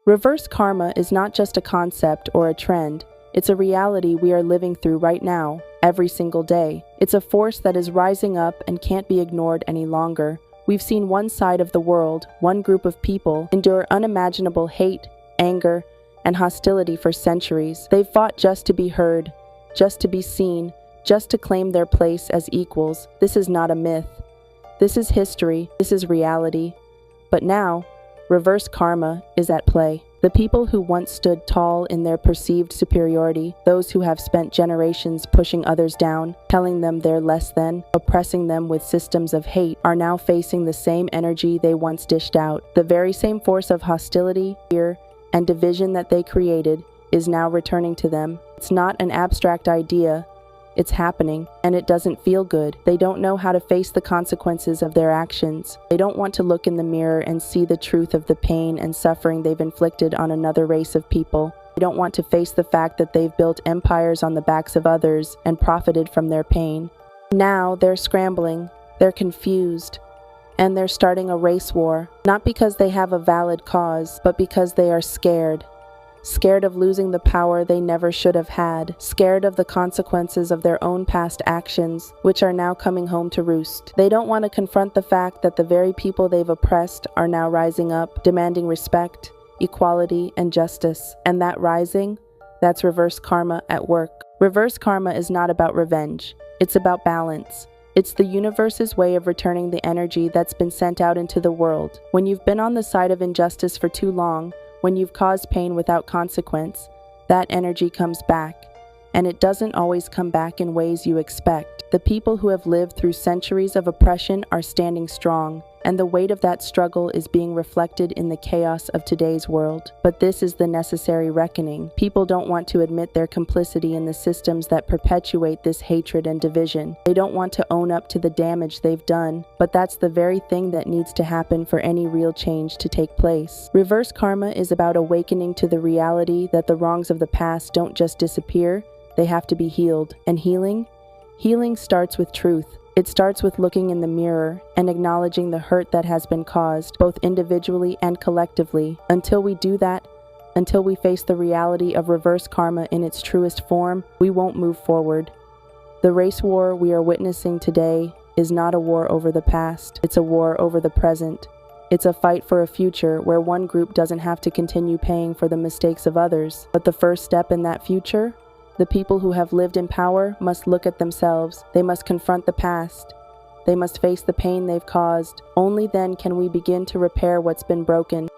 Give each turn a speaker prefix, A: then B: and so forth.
A: Reverse karma is not just a concept or a trend, it's a reality we are living through right now, every single day. It's a force that is rising up and can't be ignored any longer. We've seen one side of the world, one group of people, endure unimaginable hate, anger, and hostility for centuries. They've fought just to be heard, just to be seen, just to claim their place as equals. This is not a myth. This is history. This is reality. But now, reverse karma is at play. The people who once stood tall in their perceived superiority, those who have spent generations pushing others down, telling them they're less than, oppressing them with systems of hate, are now facing the same energy they once dished out. The very same force of hostility, fear, and division that they created is now returning to them. It's not an abstract idea. It's happening, and it doesn't feel good. They don't know how to face the consequences of their actions. They don't want to look in the mirror and see the truth of the pain and suffering they've inflicted on another race of people. They don't want to face the fact that they've built empires on the backs of others and profited from their pain. Now they're scrambling, they're confused, and they're starting a race war, not because they have a valid cause, but because they are scared. Scared of losing the power they never should have had, scared of the consequences of their own past actions, which are now coming home to roost. They don't want to confront the fact that the very people they've oppressed are now rising up, demanding respect, equality, and justice. And that rising, that's reverse karma at work. Reverse karma is not about revenge. It's about balance. It's the universe's way of returning the energy that's been sent out into the world. When you've been on the side of injustice for too long, when you've caused pain without consequence, that energy comes back, and it doesn't always come back in ways you expect. The people who have lived through centuries of oppression are standing strong, and the weight of that struggle is being reflected in the chaos of today's world. But this is the necessary reckoning. People don't want to admit their complicity in the systems that perpetuate this hatred and division. They don't want to own up to the damage they've done, but that's the very thing that needs to happen for any real change to take place. Reverse karma is about awakening to the reality that the wrongs of the past don't just disappear, they have to be healed. And healing starts with truth. It starts with looking in the mirror and acknowledging the hurt that has been caused, both individually and collectively. Until we do that, until we face the reality of reverse karma in its truest form, we won't move forward. The race war we are witnessing today is not a war over the past, it's a war over the present. It's a fight for a future where one group doesn't have to continue paying for the mistakes of others. But the first step in that future? The people who have lived in power must look at themselves. They must confront the past. They must face the pain they've caused. Only then can we begin to repair what's been broken.